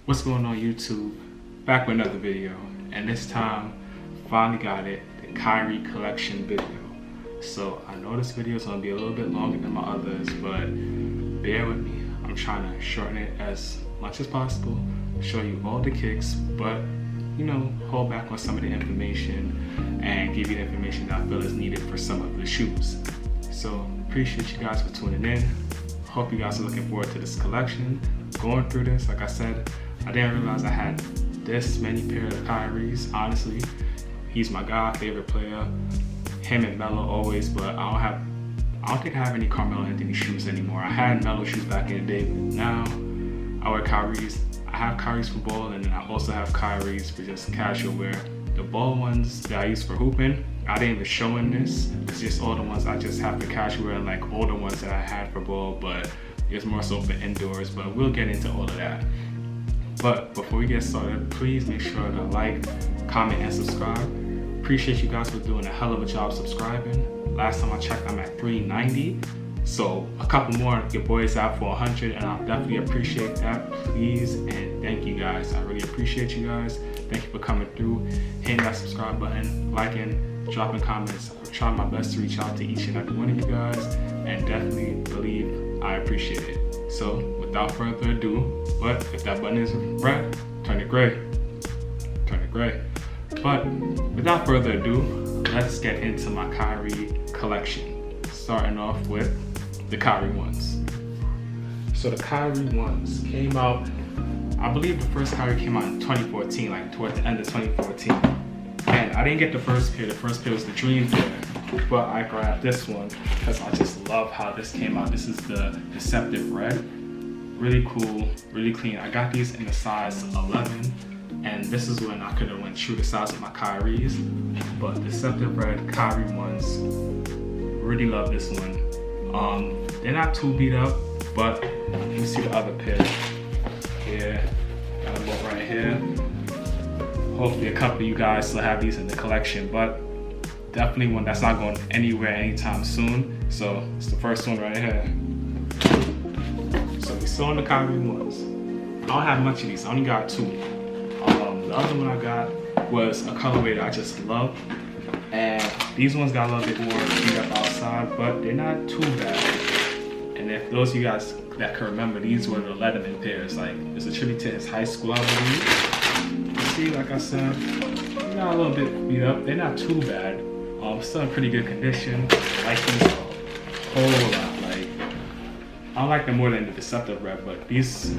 What's going on YouTube? Back with another video, and this time finally got it, the Kyrie collection video. So I know this video is going to be a little bit longer than my others, but bear with me. I'm trying to shorten it as much as possible, show you all the kicks, but you know, hold back on some of the information and give you the information that I feel is needed for some of the shoes. So appreciate you guys for tuning in. Hope you guys are looking forward to this collection. Going through this, like I said, I didn't realize I had this many pair of Kyries. Honestly, he's my guy, favorite player. Him and Melo always, but I don't think I have any Carmelo Anthony shoes anymore. I had Melo shoes back in the day, but now I wear Kyries. I have Kyries for ball, and then I also have Kyries for just casual wear. The ball ones that I use for hooping, I didn't even show in this. It's just all the ones I just have for casual wear, and like all the ones that I had for ball, but it's more so for indoors, but we'll get into all of that. But before we get started, please make sure to like, comment, and subscribe. Appreciate you guys for doing a hell of a job subscribing. Last time I checked, I'm at 390. So a couple more, your boy's out for 100, and I'll definitely appreciate that. Please and thank you guys. I really appreciate you guys. Thank you for coming through, hitting that subscribe button, liking, dropping comments. I'm trying my best to reach out to each and every one of you guys, and definitely believe I appreciate it. So without further ado, but if that button is red, turn it gray. Turn it gray. But without further ado, let's get into my Kyrie collection. Starting off with the Kyrie ones. So the Kyrie ones came out, I believe the first Kyrie came out in 2014, like towards the end of 2014. And I didn't get the first pair was the Dream pair. But I grabbed this one because I just love how this came out. This is the Deceptive Red. Really cool, really clean. I got these in the size 11, and this is when I could have went true to size with my Kyries. But Deceptive Red Kyrie ones, really love this one. They're not too beat up, but you see the other pair here. Got them both right here. Hopefully a couple of you guys still have these in the collection, but definitely one that's not going anywhere anytime soon. So it's the first one right here. So we saw the Kyrie ones. I don't have much of these. I only got two. The other one I got was a colorway that I just love, and these ones got a little bit more beat up outside, but they're not too bad. And if those of you guys that can remember, these were the Letterman pairs. Like, it's a tribute to his high school, I believe. See, like I said, they got a little bit beat up. They're not too bad. Still in pretty good condition. I like these a whole lot. Like, I don't like them more than the Deceptive Red, but these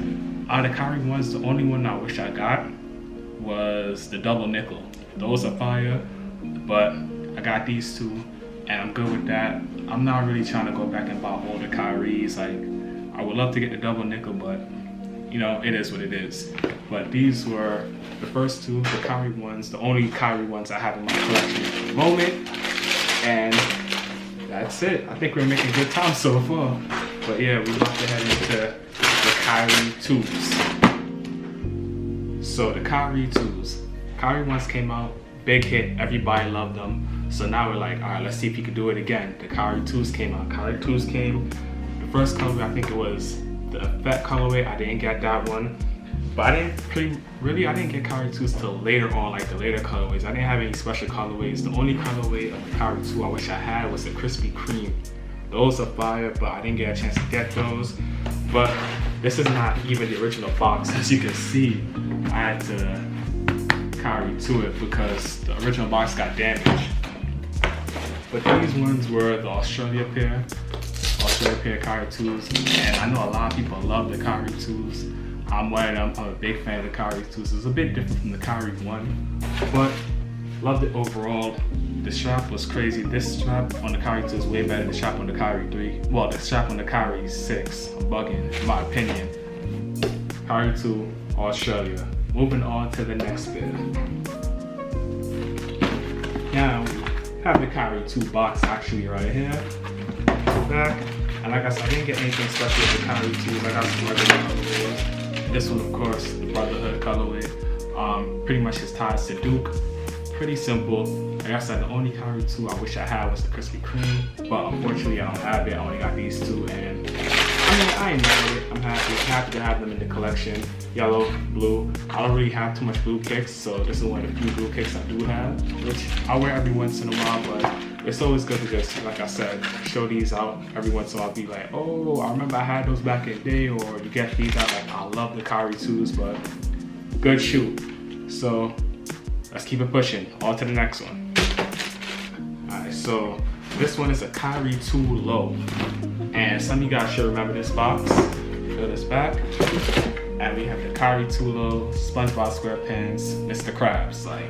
are the Kyrie ones. The only one I wish I got was the Double Nickel. Those are fire, but I got these two, and I'm good with that. I'm not really trying to go back and buy all the Kyries. Like, I would love to get the Double Nickel, but you know, it is what it is. But these were the first two, the Kyrie ones, the only Kyrie ones I have in my collection at the moment. And that's it. I think we're making good time so far. But yeah, we're about to head into the Kyrie 2s. So the Kyrie 2s. Kyrie ones came out, big hit, everybody loved them. So now we're like, all right, let's see if he could do it again. The Kyrie 2s came out. Kyrie 2s came, the first colorway, I think it was the Effect colorway. I didn't get that one. But I didn't get Kyrie 2s till later on, like the later colorways. I didn't have any special colorways. The only colorway of the Kyrie 2 I wish I had was the Krispy Kreme. Those are fire, but I didn't get a chance to get those. But this is not even the original box. As you can see, I had to Kyrie 2 it because the original box got damaged. But these ones were the Australia pair Kyrie 2s. And I know a lot of people love the Kyrie 2s. I'm one of them. I'm a big fan of the Kyrie 2s. It's a bit different from the Kyrie 1, but loved it overall. The strap was crazy. This strap on the Kyrie 2 is way better than the strap on the Kyrie 3. Well, the strap on the Kyrie 6. I'm bugging, in my opinion. Kyrie 2, Australia. Moving on to the next pair. Now, we have the Kyrie 2 box actually right here. Back. And like I said, I didn't get anything special with the Kyrie 2s. I got some regular colorways. This one, of course, the Brotherhood colorway. Pretty much his ties to Duke. Pretty simple. Like I said, the only Kyrie 2 I wish I had was the Krispy Kreme, but unfortunately I don't have it. I only got these two, and I mean, I ain't mad at it. I'm happy to have them in the collection. Yellow, blue. I don't really have too much blue kicks, so this is one of the few blue kicks I do have, which I wear every once in a while, but it's always good to just, like I said, show these out every once in a while. Be like, oh, I remember I had those back in the day, or you get these out. Like, I love the Kyrie 2s, but good shoe. So let's keep it pushing. On to the next one. Alright, so this one is a Kyrie 2 Low. And some of you guys should remember this box. Feel this back. And we have the Kyrie 2 Low, SpongeBob SquarePants, Mr. Krabs. Like,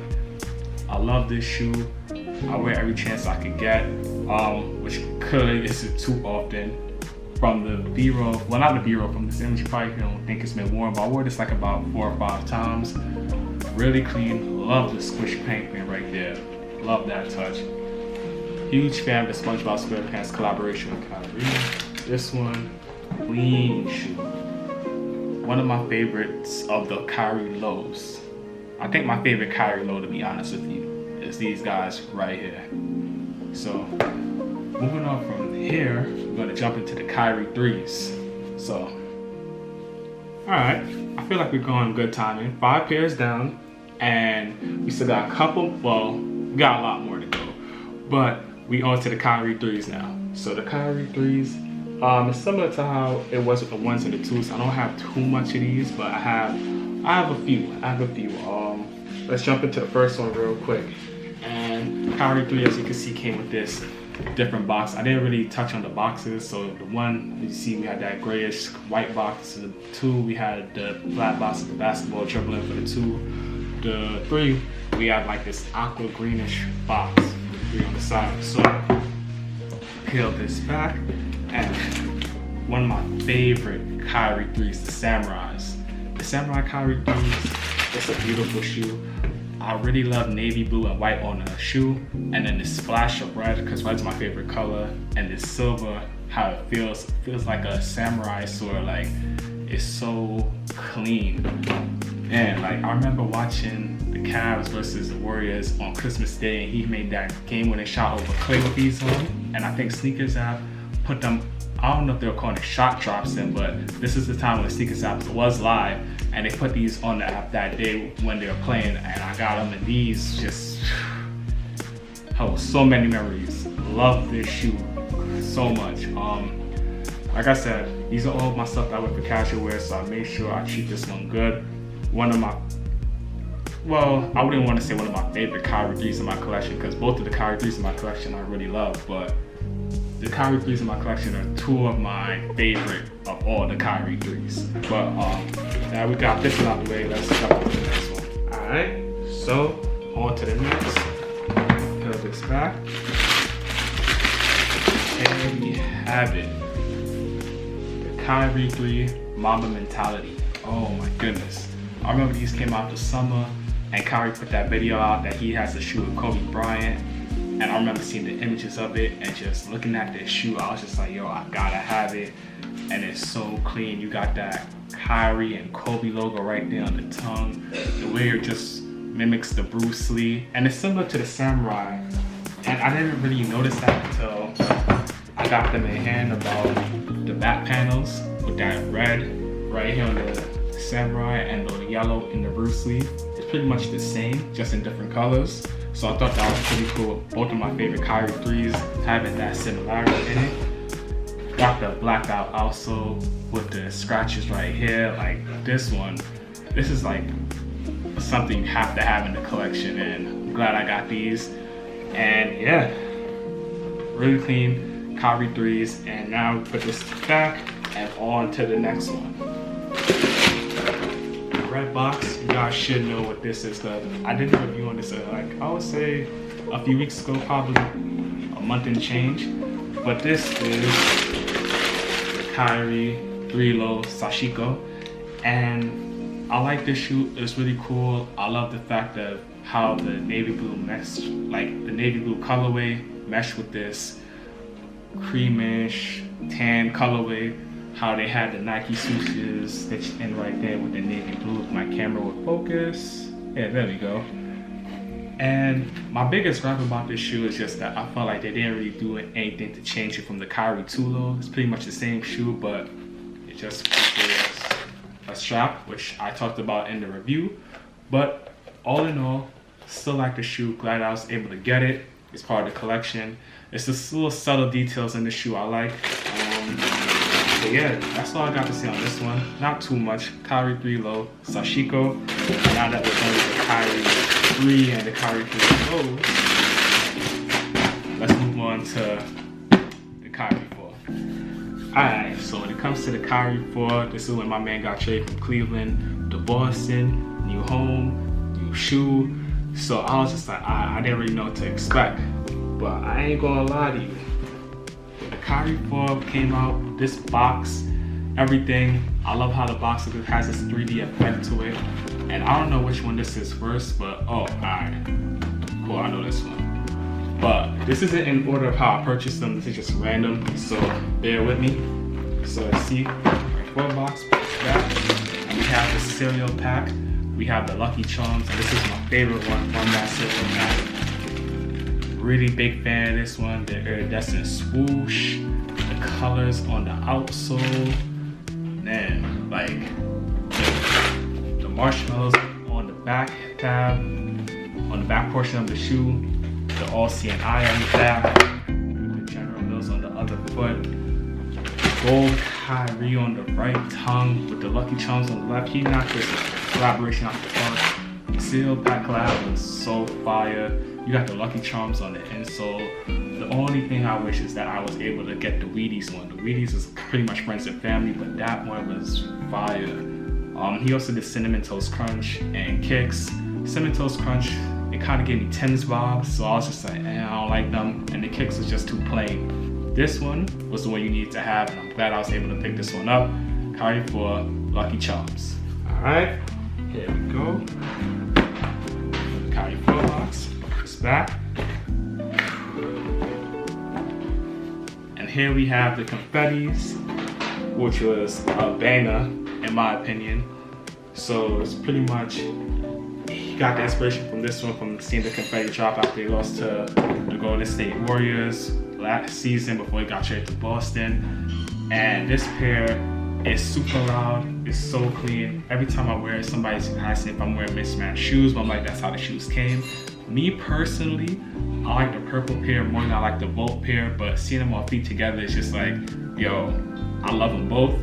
I love this shoe. I wear every chance I can get, which clearly isn't too often. From the B-roll, well, not the B-roll, from this image, you probably don't think it's been worn, but I wore this like about 4 or 5 times. Really clean. Love the squish paint right there. Love that touch. Huge fan of the SpongeBob SquarePants collaboration with Kyrie. This one, clean shoe. One of my favorites of the Kyrie Lows. I think my favorite Kyrie Low, to be honest with you, is these guys right here. So, moving on from here, we're gonna jump into the Kyrie 3s. So, alright, I feel like we're going good timing. 5 pairs down, and we still got a couple, well, we got a lot more to go. But we on to the Kyrie 3s now. So the Kyrie 3s, it's similar to how it was with the 1s and the 2s. I don't have too much of these, but I have a few. Let's jump into the first one real quick. And Kyrie 3, as you can see, came with this different box. I didn't really touch on the boxes. So the 1, you see, we had that grayish white box. The 2, we had the black box of the basketball dribbling for the 2. The 3, we have like this aqua greenish box with 3 on the side. So peel this back, and one of my favorite Kyrie 3s, the Samurais. The Samurai Kyrie 3s, it's a beautiful shoe. I really love navy blue and white on the shoe, and then the splash of red, because red's my favorite color, and this silver, how it feels like a samurai sword. Like, it's so clean. And like, I remember watching the Cavs versus the Warriors on Christmas Day, and he made that game-winning shot over Clay with these on, and I think Sneakers app put them, I don't know if they were calling it shot drops in, but this is the time when the Sneakers app was live, and they put these on the app that day when they were playing, and I got them, and these just, oh, so many memories. Love this shoe so much. Like I said, these are all my stuff that I wear for casual wear, so I made sure I treat this one good. One of my, well, I wouldn't want to say one of my favorite Kyrie 3s in my collection, because both of the Kyrie 3s in my collection I really love, but the Kyrie 3s in my collection are 2 of my favorite of all the Kyrie 3s. But now we got this one out the way, let's jump on to the next one. Alright, so on to the next. Peel this back. And we have it. The Kyrie 3 Mamba Mentality. Oh my goodness. I remember these came out this summer, and Kyrie put that video out that he has a shoe with Kobe Bryant. And I remember seeing the images of it and just looking at this shoe, I was just like, yo, I gotta have it. And it's so clean. You got that Kyrie and Kobe logo right there on the tongue. The way it just mimics the Bruce Lee. And it's similar to the Samurai. And I didn't really notice that until I got them in hand, about the back panels with that red right here on the Samurai and the yellow in the Bruce Lee. It's pretty much the same, just in different colors. So I thought that was pretty cool. Both of my favorite Kyrie 3s having that similarity in it. Got the blackout also with the scratches right here. Like this one, this is like something you have to have in the collection, and I'm glad I got these. And yeah, really clean Kyrie 3s. And now we put this back and on to the next one. Red box, you guys should know what this is. I did a review on this like, I would say a few weeks ago, probably a month and change. But this is the Kyrie 3 Low Sashiko, and I like this shoe. It's really cool. I love the fact of how the navy blue mesh, like the navy blue colorway meshed with this creamish tan colorway. How they had the Nike swooshes stitched in right there with the navy blue. If my camera would focus. Yeah, there we go. And my biggest gripe about this shoe is just that I felt like they didn't really do anything to change it from the Kyrie 2 Low. It's pretty much the same shoe, but just features a strap, which I talked about in the review. But all in all, still like the shoe. Glad I was able to get it. It's part of the collection. It's just little subtle details in the shoe I like. But yeah, that's all I got to say on this one. Not too much. Kyrie 3 Low Sashiko. Now that we're done with the Kyrie 3 and the Kyrie 3 Lows, let's move on to the Kyrie 4. Alright, so when it comes to the Kyrie 4, this is when my man got traded from Cleveland to Boston. New home, new shoe. So I was just like, I didn't really know what to expect. But I ain't gonna lie to you. The Kyrie 4 came out, this box, everything. I love how the box has this 3D effect to it. And I don't know which one this is first, but oh, alright. Cool, I know this one. But this isn't in order of how I purchased them. This is just random, so bear with me. So let's see, 4 box, back. And we have the cereal pack. We have the Lucky Charms, and this is my favorite one from that cereal pack. Really big fan of this one. The iridescent swoosh, the colors on the outsole, man, like the marshmallows on the back tab, on the back portion of the shoe, the all-seeing eye on the back, the General Mills on the other foot, gold Kyrie on the right tongue with the Lucky Charms on the left. He knocked this collaboration off the park. The cereal pack collab was so fire. You got the Lucky Charms on the insole. The only thing I wish is that I was able to get the Wheaties one. The Wheaties is pretty much friends and family, but that one was fire. He also did Cinnamon Toast Crunch and Kicks. Cinnamon Toast Crunch, it kind of gave me Tim's vibes, so I was just like, I don't like them. And the Kicks was just too plain. This one was the one you needed to have, and I'm glad I was able to pick this one up. Kyrie 4 Lucky Charms. All right, here we go. The Kyrie 4 box. Back, and here we have the confettis, which was a banger in my opinion. So it's pretty much, he got the inspiration from this one from seeing the confetti drop after he lost to the Golden State Warriors last season before he got traded to Boston. And this pair is super loud, it's so clean. Every time I wear it, somebody's asking if I'm wearing mismatched shoes, but I'm like, that's how the shoes came. Me personally, I like the purple pair more than I like the Volt pair, but seeing them all feet together is just like, yo, I love them both.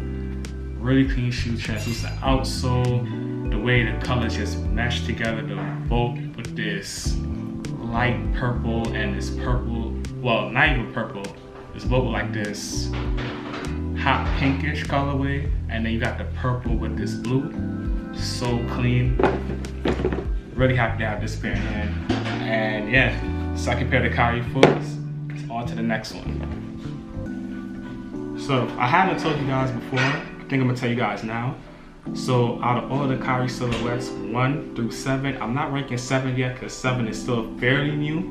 Really clean shoe, translucent outsole, the way the colors just mesh together, the Volt with this light purple and this purple, well, not even purple, this Volt with like this hot pinkish colorway, and then you got the purple with this blue. So clean. Really happy to have this pair in hand. And yeah, second pair of the Kyrie 4s. On to the next one. So I haven't told you guys before. I think I'm gonna tell you guys now. So out of all the Kyrie silhouettes, 1 through 7, I'm not ranking 7 yet because 7 is still fairly new.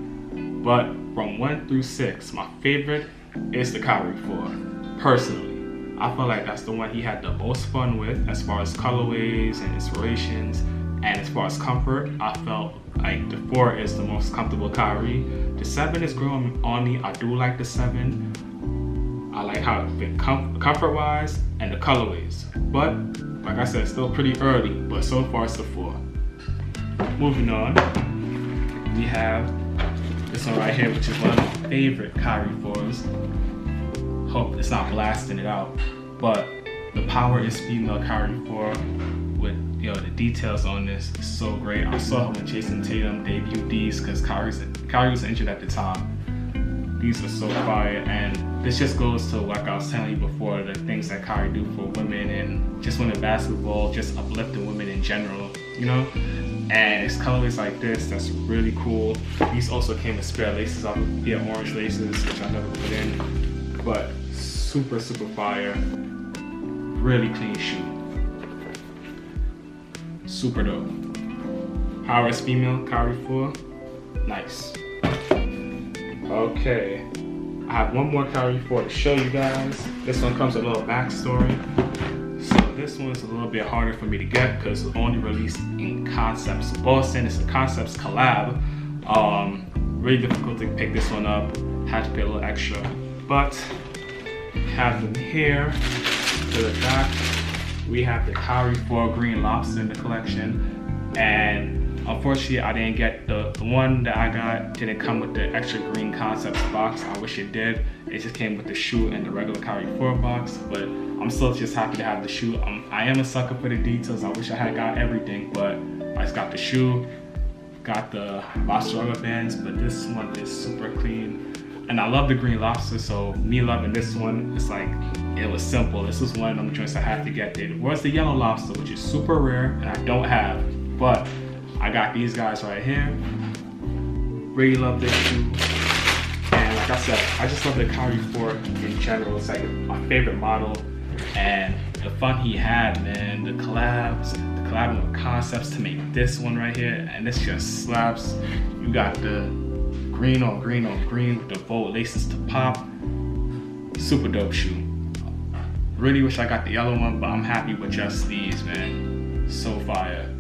But from 1 through 6, my favorite is the Kyrie 4. Personally, I feel like that's the one he had the most fun with as far as colorways and inspirations. And as far as comfort, I felt like the 4 is the most comfortable Kyrie. The 7 is growing on me. I do like the 7. I like how it fit comfort-wise and the colorways. But, like I said, it's still pretty early, but so far it's the 4. Moving on, we have this one right here, which is one of my favorite Kyrie 4s. Hope it's not blasting it out. But the Power is Female Kyrie 4 with, yo, the details on this is so great. I saw when Jason Tatum debuted these because Kyrie was injured at the time. These are so fire, and this just goes to, like I was telling you before, the things that Kyrie do for women and just women basketball, just uplifting women in general, you know? And it's colorways like this that's really cool. These also came with spare laces, orange laces, which I never put in, but super, super fire. Really clean shoe. Super dope. Power is Female Kyrie 4. Nice. Okay. I have one more Kyrie 4 to show you guys. This one comes with a little backstory. So this one's a little bit harder for me to get because it was only released in Concepts Boston. It's a Concepts collab. Really difficult to pick this one up. Had to pay a little extra. But have them here. to the back, we have the Kyrie 4 Green Lobster in the collection. And unfortunately, I didn't get the one that I got didn't come with the extra green concepts box. I wish it did. It just came with the shoe and the regular Kyrie 4 box, but I'm still just happy to have the shoe. I am a sucker for the details. I wish I had got everything, but I just got the shoe, got the lobster rubber bands, but this one is super clean. And I love the Green Lobster, so me loving this one, it's like, it was simple. This was one of them joints I had to get. There was the Yellow Lobster, which is super rare and I don't have, but I got these guys right here. Really love this shoe. And like I said, I just love the Kyrie 4 in general. It's like my favorite model. And the fun he had, man, the collabing with concepts to make this one right here, and this just slaps. You got the green on green on green with the gold laces to pop. Super dope shoe. Really wish I got the yellow one, but I'm happy with just these, man. So fire.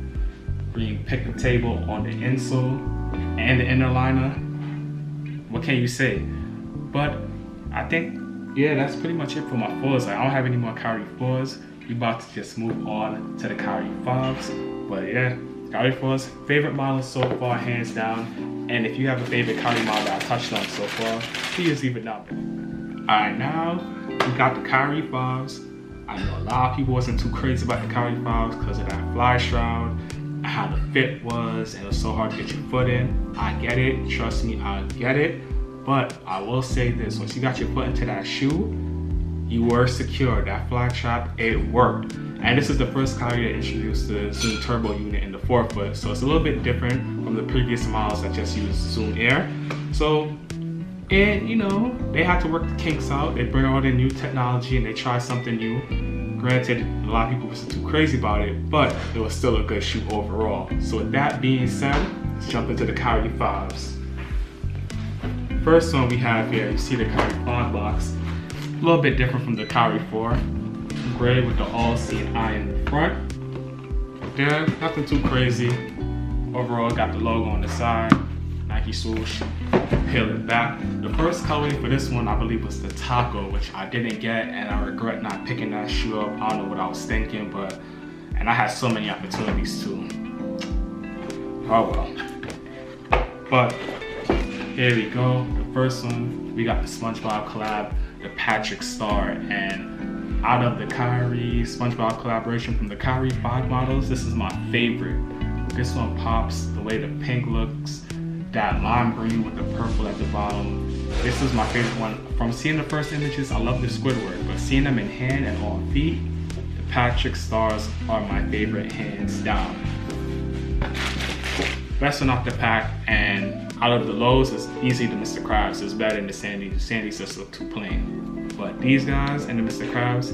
Green picnic table on the insole and the inner liner. What can you say? But I think, yeah, that's pretty much it for my 4s. Like, I don't have any more Kyrie 4s. We about to just move on to the Kyrie 5s. But yeah, Kyrie 4s, favorite model so far, hands down. And if you have a favorite Kyrie model that I touched on so far, please leave it down below. Alright, now we got the Kyrie 5s. I know a lot of people wasn't too crazy about the Kyrie 5s because of that fly shroud, how the fit was, and it was so hard to get your foot in. I get it, trust me, I get it. But I will say this, once you got your foot into that shoe, you were secure. That fly trap, it worked. And this is the first Kyrie that introduced the Zoom Turbo unit in the forefoot, so it's a little bit different from the previous models that just used Zoom Air. So, and you know, they had to work the kinks out. They bring all their new technology and they try something new. Granted, a lot of people wasn't too crazy about it, but it was still a good shoe overall. So with that being said, let's jump into the Kyrie 5s. First one we have here, you see the Kyrie 5 box. A little bit different from the Kyrie 4. Gray with the all-seeing eye in the front. Yeah, nothing too crazy. Overall, got the logo on the side. Nike swoosh. Peel it back. The first colorway for this one, I believe, was the Taco, which I didn't get, and I regret not picking that shoe up. I don't know what I was thinking, but, and I had so many opportunities too. Oh well. But here we go. The first one, we got the SpongeBob collab, the Patrick Star, and out of the Kyrie SpongeBob collaboration from the Kyrie 5 models, this is my favorite. This one pops, the way the pink looks, that lime green with the purple at the bottom. This is my favorite one. From seeing the first images, I love the Squidward, but seeing them in hand and on feet, the Patrick Stars are my favorite, hands down. Best one off the pack, and out of the lows, it's easy to Mr. Krabs. It's better than the Sandy. The Sandy's just look too plain. But these guys and the Mr. Krabs,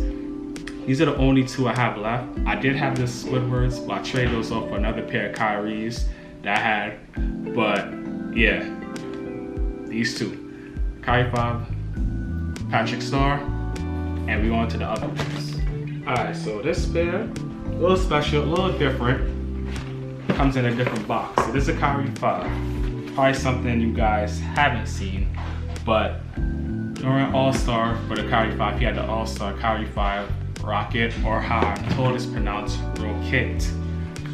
these are the only two I have left. I did have the Squidwards, but I traded those off for another pair of Kyries that I had. But yeah, these two. Kyrie 5, Patrick Star, and we on to the other ones. Alright, so this pair, a little special, a little different. Comes in a different box. So this is a Kyrie 5. Probably something you guys haven't seen, but during All-Star for the Kyrie 5, he had the All-Star Kyrie 5 Rocket, or how I'm told it's pronounced, Rocket.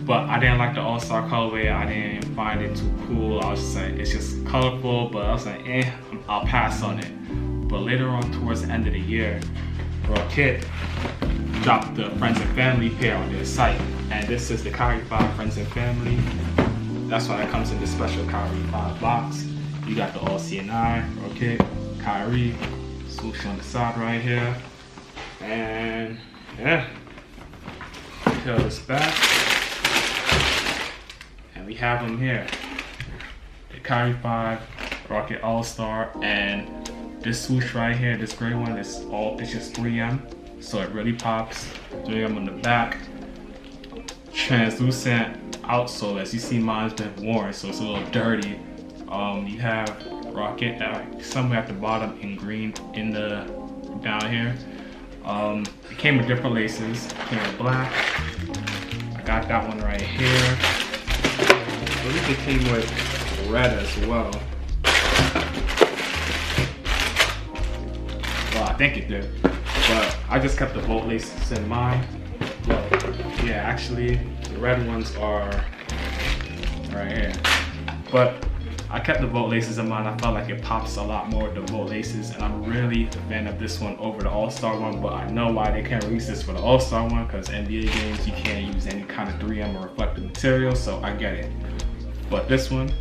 But I didn't like the All-Star colorway. I didn't find it too cool. I was just like, it's just colorful, but I was like, I'll pass on it. But later on, towards the end of the year, Rocket dropped the Friends and Family pair on their site. And this is the Kyrie 5 Friends and Family. That's why it comes in this special Kyrie 5 box. You got the all-seeing eye, Rocket, Kyrie, swoosh on the side right here. And yeah, peel this back. And we have them here. The Kyrie 5 Rocket All-Star, and this swoosh right here, this gray one, it's just 3M. So it really pops. 3M on the back. Translucent outsole, as you see mine's been worn, so it's a little dirty. You have Rocket somewhere at the bottom in green in the down here. It came with different laces. It came with black. I got that one right here. I believe it came with red as well. Well, I think it did. but I just kept the boat laces in mind. Well, yeah, actually, the red ones are right here. But I kept the boat laces in mind. I felt like it pops a lot more with the boat laces, and I'm really a fan of this one over the All-Star one, but I know why they can't release this for the All-Star one, because NBA games, you can't use any kind of 3M or reflective material, so I get it. But this one,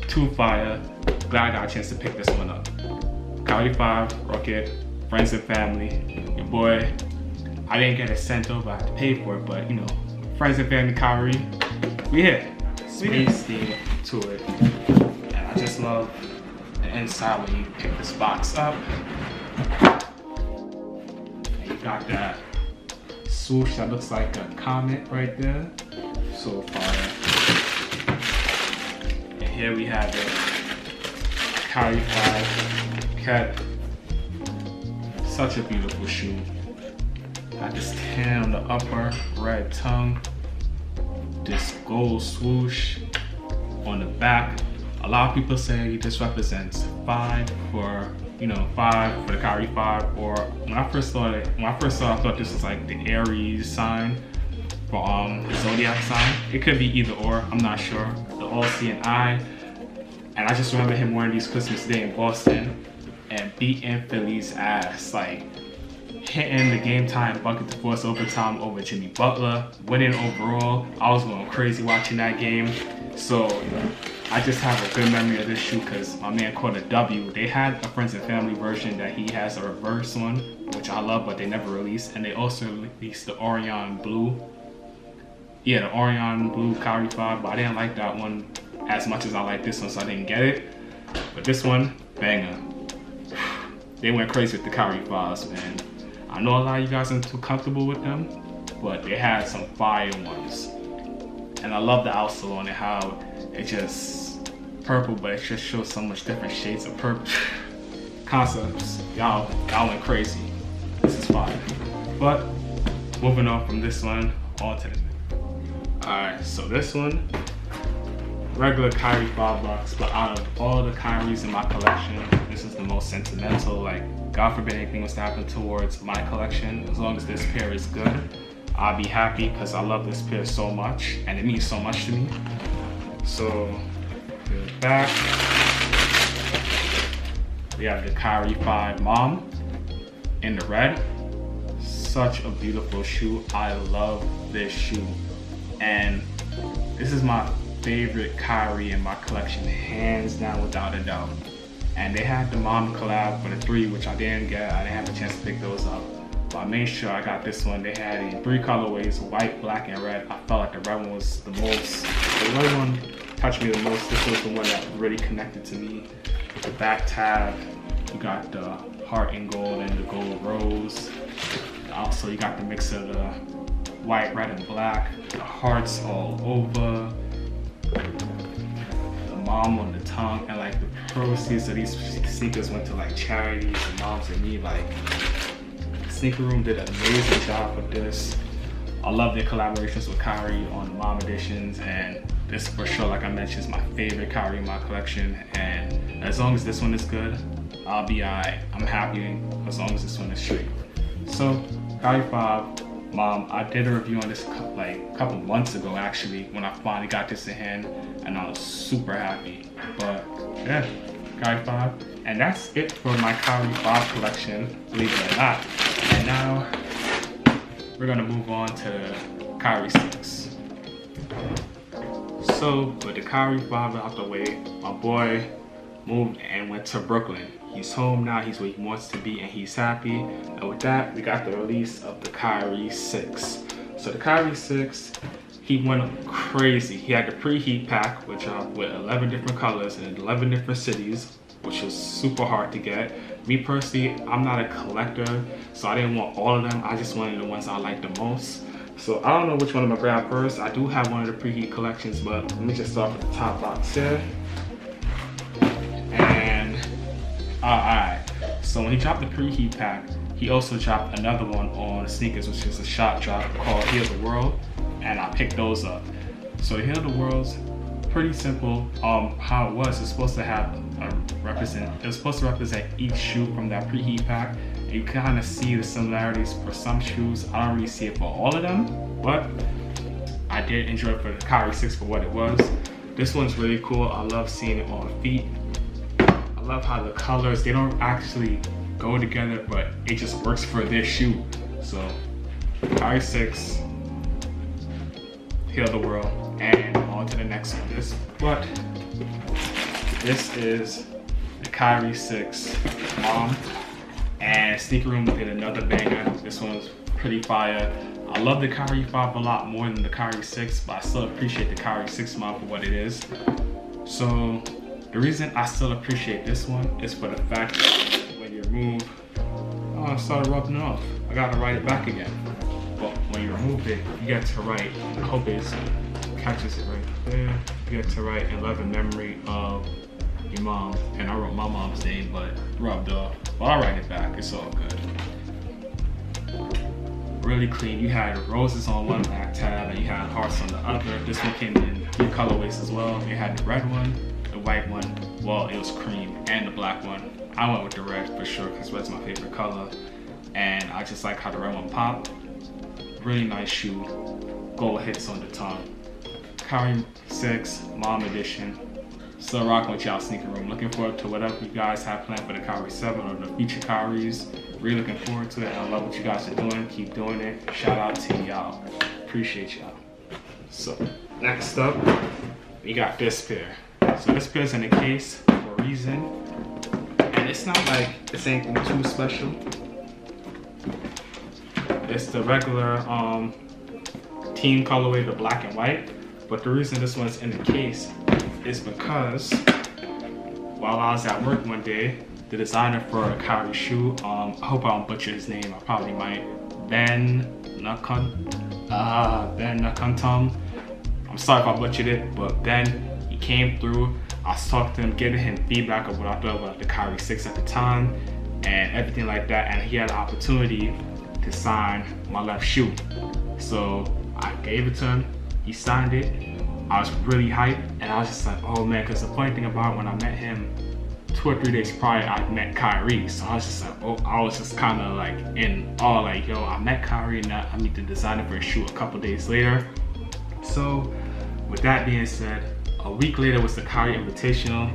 too fire. Glad I got a chance to pick this one up. Kyrie 5, Rocket, friends and family, your boy. I didn't get it sent over, I had to pay for it, but you know, friends and family Kyrie, we hit. Space theme to it. And I just love the inside when you pick this box up. And you got that swoosh that looks like a comet right there. So fire. And here we have it. Kyrie 5 Cat. Such a beautiful shoe. Got this tan on the upper, red tongue. This gold swoosh on the back. A lot of people say this represents 5 for, you know, 5 for the Kyrie 5. Or when I first saw it, I thought this was like the Aries sign for the zodiac sign. It could be either or, I'm not sure. The all-seeing eye. And I just remember him wearing these Christmas Day in Boston and beating Philly's ass, like hitting the game time bucket to force overtime over Jimmy Butler, winning overall. I was going crazy watching that game. So I just have a good memory of this shoe because my man caught a W. They had a friends and family version that he has a reverse one, which I love, but they never released. And they also released the Orion Blue. Yeah, the Orion Blue Kyrie 5, but I didn't like that one as much as I like this one, so I didn't get it. But this one, banger. They went crazy with the Kyrie 5s, man. I know a lot of you guys aren't too comfortable with them, but they had some fire ones. And I love the outsole on it, how it just purple, but it just shows so much different shades of purple. Concepts, y'all went crazy. This is fire. But moving on from this one, on to the next. Alright, so this one, regular Kyrie 5 bucks, but out of all the Kyries in my collection, this is the most sentimental. Like, God forbid anything was to happen towards my collection, as long as this pair is good, I'll be happy because I love this pair so much and it means so much to me. So, the back, we have the Kyrie 5 Mom in the red. Such a beautiful shoe. I love this shoe. And this is my favorite Kyrie in my collection, hands down, without a doubt. And they had the Mom collab for the 3, which I didn't get. I didn't have a chance to pick those up. But I made sure I got this one. They had it in 3 colorways, white, black, and red. I felt like the red one was the most, the red one touched me the most. This was the one that really connected to me. The back tab, you got the heart and gold and the gold rose. Also, you got the mix of the white, red, and black. The hearts all over. The Mom on the tongue, and like the proceeds of these sneakers went to like charities and moms in need. Like, Sneaker Room did an amazing job with this. I love their collaborations with Kyrie on the Mom editions, and this for sure, like I mentioned, is my favorite Kyrie in my collection. And as long as this one is good, I'll be alright. I'm happy as long as this one is straight. So, Kyrie 5 Mom, I did a review on this like a couple months ago actually, when I finally got this in hand, and I was super happy. But yeah, Kyrie 5. And that's it for my Kyrie 5 collection, believe it or not. And now, we're gonna move on to Kyrie 6. So, with the Kyrie 5 out the way, my boy moved and went to Brooklyn. He's home now, he's where he wants to be, and he's happy. And with that, we got the release of the Kyrie 6. So the Kyrie 6, he went crazy. He had the preheat pack, which with 11 different colors in 11 different cities, which was super hard to get. Me personally, I'm not a collector, so I didn't want all of them. I just wanted the ones I liked the most. So I don't know which one I'm gonna grab first. I do have one of the preheat collections, but let me just start with the top box here. And alright, so when he dropped the preheat pack, he also dropped another one on sneakers, which is a shot drop called Heal the World, and I picked those up. So Heal the World's pretty simple. How it was, it's supposed to have it was supposed to represent each shoe from that preheat pack, And you kind of see the similarities for some shoes. I don't really see it for all of them, but I did enjoy it for the Kyrie 6 for what it was. This one's really cool. I love seeing it on feet. I love how the colors, they don't actually go together, but it just works for this shoe. So Kyrie 6, heal the world, and on to the next one. This is the Kyrie 6 Mom, and Sneaker Room did another banger. This one's pretty fire. I love the Kyrie 5 a lot more than the Kyrie 6, but I still appreciate the Kyrie 6 Mom for what it is. So the reason I still appreciate this one is for the fact that when you remove, I started rubbing it off. I gotta write it back again. But when you remove it, you get to write, I hope it catches it right there. You get to write in loving memory of your mom. And I wrote my mom's name, but rubbed off. Well, I'll write it back, it's all good. Really clean. You had roses on one back tab and you had hearts on the other. This one came in 3 colorways as well. You had the red one, the white one, well, it was cream, and the black one. I went with the red for sure because red's my favorite color. And I just like how the red one popped. Really nice shoe. Gold hits on the tongue. Kyrie 6 Mom Edition. Still rocking with y'all Sneaker Room. Looking forward to whatever you guys have planned for the Kyrie 7 or the future Kyries. Really looking forward to it. I love what you guys are doing. Keep doing it. Shout out to y'all. Appreciate y'all. So next up, we got this pair. So this pair's in a case for a reason. And it's not like it's anything too special. It's the regular team colorway, the black and white. But the reason this one's in the case is because while I was at work one day, the designer for a Kyrie shoe, I hope I don't butcher his name, I probably might, Ben Nakantum. I'm sorry if I butchered it, but Ben, he came through. I was talking to him, giving him feedback of what I thought about the Kyrie 6 at the time and everything like that, and he had an opportunity to sign my left shoe. So I gave it to him, he signed it. I was really hyped, and I was just like, oh man, because the funny thing about when I met him 2 or 3 days prior, I met Kyrie. So I was just like, oh, I was just kind of like in awe, like, yo, I met Kyrie, and I meet the designer for a shoe a couple days later. So with that being said, a week later was the Kyrie Invitational,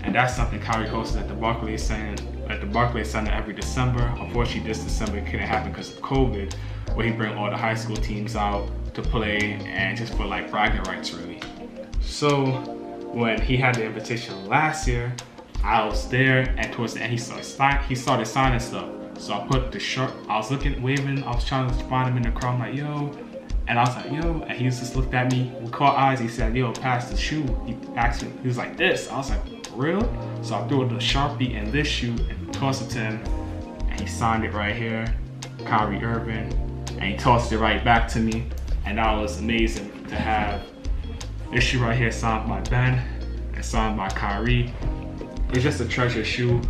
and that's something Kyrie hosted at the Barclays Center every December. Unfortunately, this December it couldn't happen because of COVID, where he bring all the high school teams out to play and just for like bragging rights really. So when he had the invitation last year, I was there, and towards the end he started signing stuff. So I put the shirt, I was looking, waving, I was trying to find him in the crowd, I'm like, yo, and I was like, yo, and he just looked at me, we caught eyes, he said, yo, pass the shoe. He asked me, he was like this, I was like, real? So I threw the Sharpie in this shoe and tossed it to him, and he signed it right here, Kyrie Irving, and he tossed it right back to me. And that was amazing to have this shoe right here signed by Ben and signed by Kyrie. It's just a treasure shoe,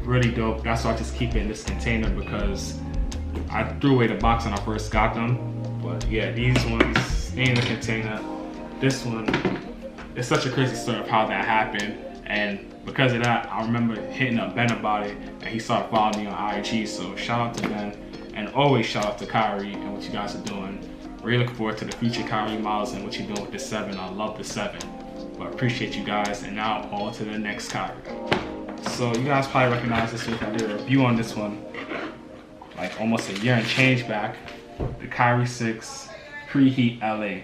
really dope. That's why I just keep it in this container, because I threw away the box when I first got them. But yeah, these ones stay in the container. This one, it's such a crazy story of how that happened. And because of that, I remember hitting up Ben about it, and he started following me on IG. So shout out to Ben. And always shout out to Kyrie and what you guys are doing. Really looking forward to the future Kyrie models and what you're doing with the 7. I love the 7. But I appreciate you guys. And now on to the next Kyrie. So you guys probably recognize this one. I did a review on this one like almost a year and change back. The Kyrie 6 Preheat LA.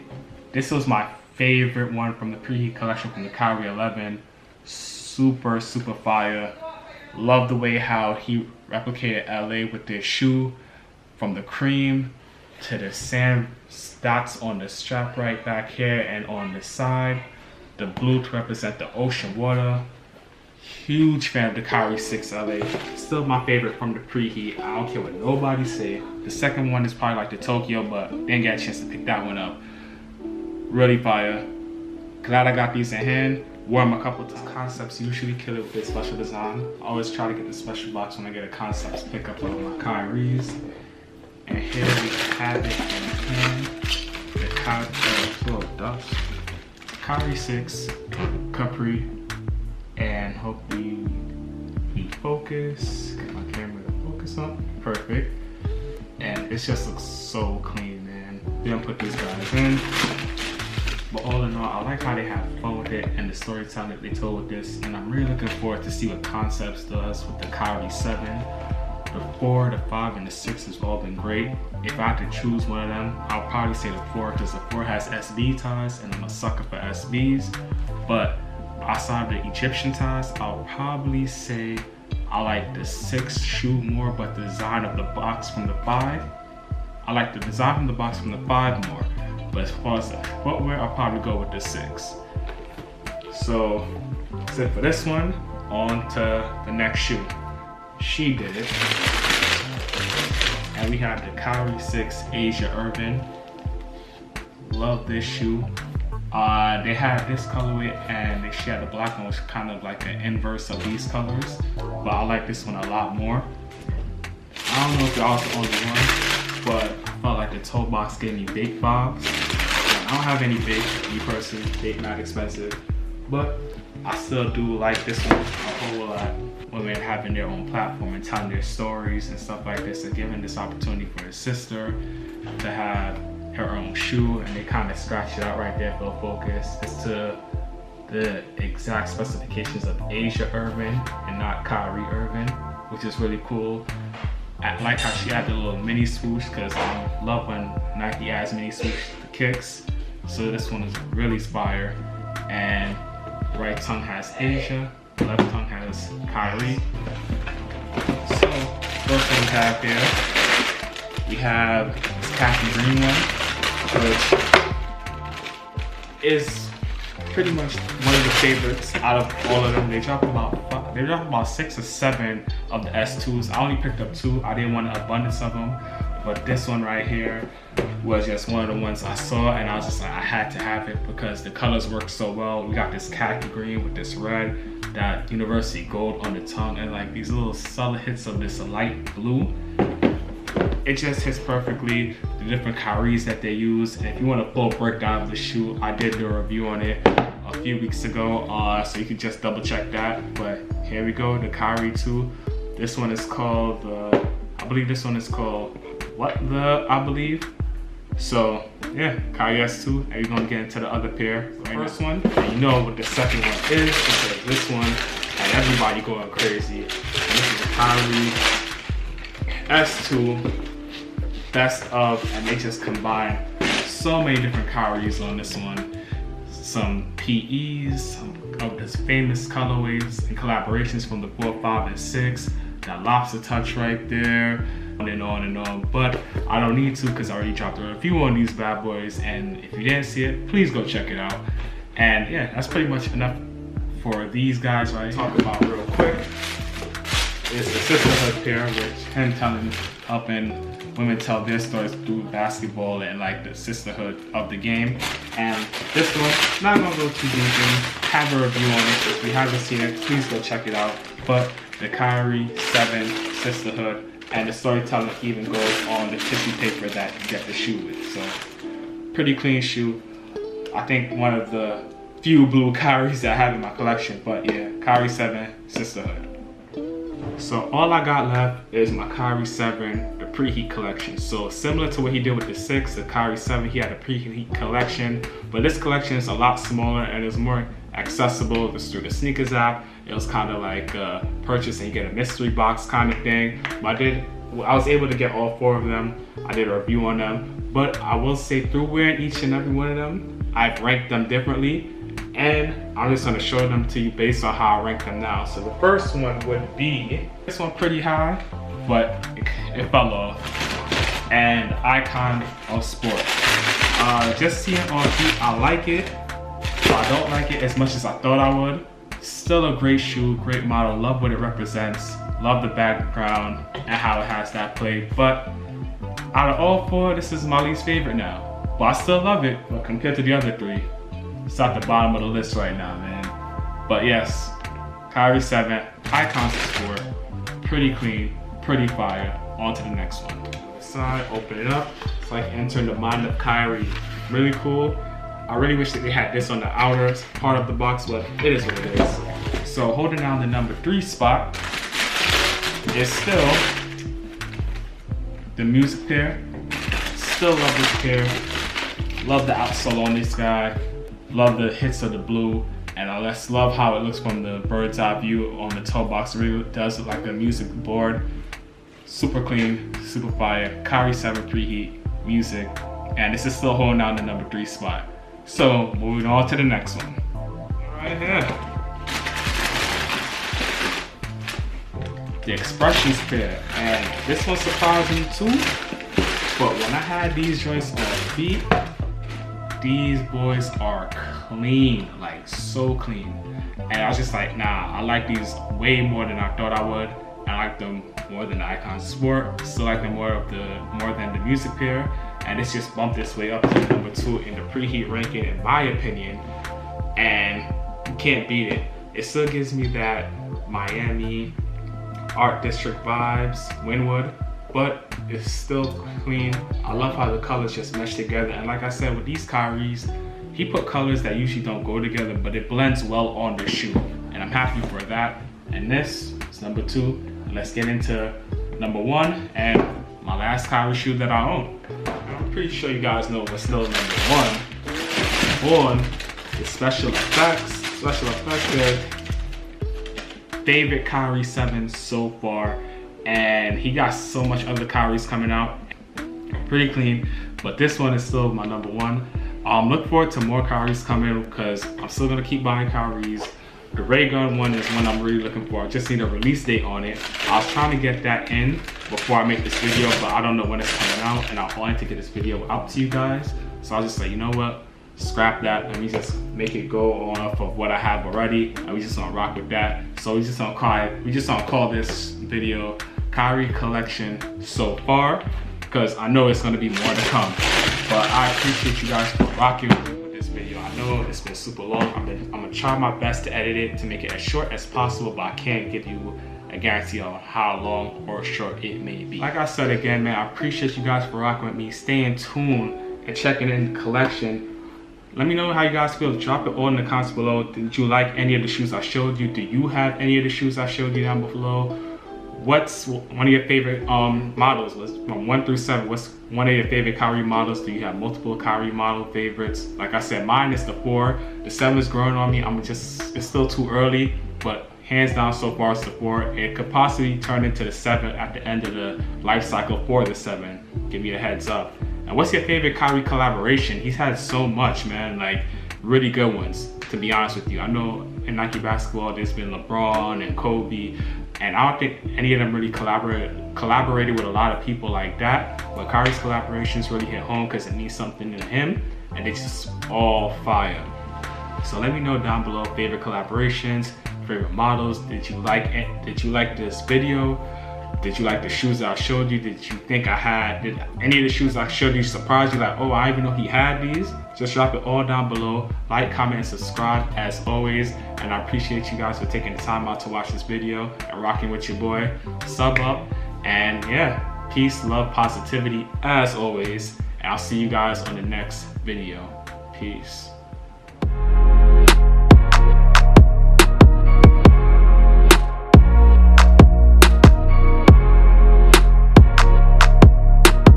This was my favorite one from the Preheat collection from the Kyrie 11. Super fire. Love the way how he replicated LA with this shoe. From the cream to the sand dots on the strap right back here and on the side. The blue to represent the ocean water. Huge fan of the Kyrie 6 LA. Still my favorite from the Preheat. I don't care what nobody say. The second one is probably like the Tokyo, but didn't get a chance to pick that one up. Really fire. Glad I got these in hand. Wore them a couple times. Concepts usually kill it with their special design. I always try to get the special box when I get a Concepts pickup of my Kyries. And here we have it in hand. The Kyrie 6 Capri. And hopefully he focus. Get my camera focus up, perfect. And it just looks so clean, man. Then put these guys in. But all in all, I like how they have fun with it and the storytelling that they told with this. And I'm really looking forward to see what Concepts does with the Kyrie 7. The 4, the 5, and the 6 has all been great. If I had to choose one of them, I'll probably say the 4 because the 4 has SB ties and I'm a sucker for SBs. But outside of the Egyptian ties, I'll probably say I like the 6 shoe more, but the design of the box from the 5. I like the design from the box from the 5 more. But as far as the footwear, I'll probably go with the 6. So that's it for this one. On to the next shoe. She did it. And we have the Kyrie 6 Asia Irving. Love this shoe. They had this colorway and she had the black one, which is kind of like an inverse of these colors. But I like this one a lot more. I don't know if y'all was the only one, but I felt like the toe box gave me bake vibes. I don't have any bake, me personally, bake not expensive. But I still do like this one a whole lot. Women having their own platform and telling their stories and stuff like this, and giving this opportunity for his sister to have her own shoe, and they kind of scratch it out right there for focus. It's to the exact specifications of Asia Irving and not Kyrie Irving, which is really cool. I like how she had the little mini swoosh because I love when Nike adds mini swoosh to the kicks. So this one is really fire. And right tongue has Asia, left tongue has Kyrie. So first thing we have here, we have this khaki green one, which is pretty much one of the favorites out of all of them. They dropped about 6 or 7 of the S2s. I only picked up 2. I didn't want an abundance of them, but this one right here was just one of the ones I saw, and I was just like, I had to have it because the colors work so well. We got this khaki green with this red, that university gold on the tongue, and like these little subtle hits of this light blue. It just hits perfectly. The different Kyries that they use. And if you want a full breakdown of the shoe, I did do a review on it a few weeks ago, so you can just double check that. But here we go, the Kyrie 2. This one is called, I believe this one is called I believe. So yeah, Kyrie S2, and we're gonna get into the other pair. The first one, and you know what the second one is, because this one had everybody going crazy. And this is the Kyrie S2 best of, and they just combined so many different Kyries on this one. Some PEs, some of his famous colorways and collaborations from the 4, 5, and 6. That lobster touch right there. On and on and on, but I don't need to because I already dropped a review on these bad boys, and if you didn't see it, please go check it out. And yeah, that's pretty much enough for these guys. Right, talk about real quick is the sisterhood pair, which him helping women tell their stories through basketball and like the sisterhood of the game. And this one, not gonna go too deep in, have a review on it. If you haven't seen it, please go check it out. But the Kyrie 7 sisterhood, and the storytelling even goes on the tissue paper that you get the shoe with. So pretty clean shoe. I think one of the few blue Kyries that I have in my collection. But yeah, Kyrie 7 sisterhood. So all I got left is my Kyrie 7, the preheat collection. So similar to what he did with the 6, the Kyrie 7, he had a preheat collection, but this collection is a lot smaller and it's more accessible just through the sneakers app. It was kind of like purchase and you get a mystery box kind of thing. But I was able to get all 4 of them. I did a review on them, but I will say through wearing each and every one of them, I've ranked them differently, and I'm just going to show them to you based on how I rank them now. So the first one would be this one, pretty high, but it fell off, and Icon of Sport. Just seeing it on feet, I like it. I don't like it as much as I thought I would. Still a great shoe, great model, love what it represents, love the background and how it has that play. But out of all 4, this is my least favorite now. But I still love it, but compared to the other 3, it's at the bottom of the list right now, man. But yes, Kyrie 7, Icons of Sport, pretty clean, pretty fire. On to the next one. Side, open it up. It's like entering the mind of Kyrie. Really cool. I really wish that they had this on the outer part of the box, but it is what it is. So holding down the number 3 spot is still the music pair. Still love this pair. Love the outsole on this guy. Love the hits of the blue. And I just love how it looks from the bird's eye view on the toe box. It really does look like a music board. Super clean, super fire. Kyrie 7 preheat music. And this is still holding down the number 3 spot. So moving on to the next one. Right here. The Expressions pair. And this one surprised me too. But when I had these joints on feet, these boys are clean, like so clean. And I was just like, nah, I like these way more than I thought I would. I like them more than the Icon Sport. Still like them more than the music pair. And it's just bumped this way up to number 2 in the preheat ranking, in my opinion. And you can't beat it. It still gives me that Miami Art District vibes, Wynwood, but it's still clean. I love how the colors just mesh together. And like I said, with these Kyries, he put colors that usually don't go together, but it blends well on the shoe. And I'm happy for that. And this is number 2. Let's get into number 1 and my last Kyrie shoe that I own. I'm pretty sure you guys know what's still number 1. On the special effects there. Favorite Kyrie 7 so far. And he got so much other Kyries coming out. Pretty clean, but this one is still my number 1. Look forward to more Kyries coming because I'm still gonna keep buying Kyries. The Ray Gun one is one I'm really looking for. I just need a release date on it. I was trying to get that in before I make this video, but I don't know when it's coming out, and I wanted to get this video out to you guys. So I was just like, you know what? Scrap that. Let me just make it go on off of what I have already, and we just gonna rock with that. So we just gonna call this video Kyrie collection so far, because I know it's gonna be more to come. But I appreciate you guys for rocking with this video. I know it's been super long. I'm gonna try my best to edit it to make it as short as possible, but I can't give you a guarantee on how long or short it may be. Like I said again, man, I appreciate you guys for rocking with me. Staying tuned and checking in the collection. Let me know how you guys feel. Drop it all in the comments below. Did you like any of the shoes I showed you? Do you have any of the shoes I showed you down below? What's one of your favorite models? From 1 through 7, what's one of your favorite Kyrie models? Do you have multiple Kyrie model favorites? Like I said, mine is the 4. The 7 is growing on me. It's still too early, but hands down so far it's the 4. It could possibly turn into the 7 at the end of the life cycle for the 7. Give me a heads up. And what's your favorite Kyrie collaboration? He's had so much, man, like really good ones, to be honest with you. I know in Nike basketball, there's been LeBron and Kobe, and I don't think any of them really collaborated with a lot of people like that. But Kyrie's collaborations really hit home because it means something to him, and it's just all fire. So let me know down below favorite collaborations, favorite models. Did you like it? Did you like this video? Did you like the shoes that I showed you? Did you think I had, did any of the shoes I showed you surprise you? Like, oh, I didn't even know he had these? Just drop it all down below. Like, comment, and subscribe as always. And I appreciate you guys for taking the time out to watch this video and rocking with your boy. Sub up. And yeah, peace, love, positivity as always. And I'll see you guys on the next video. Peace.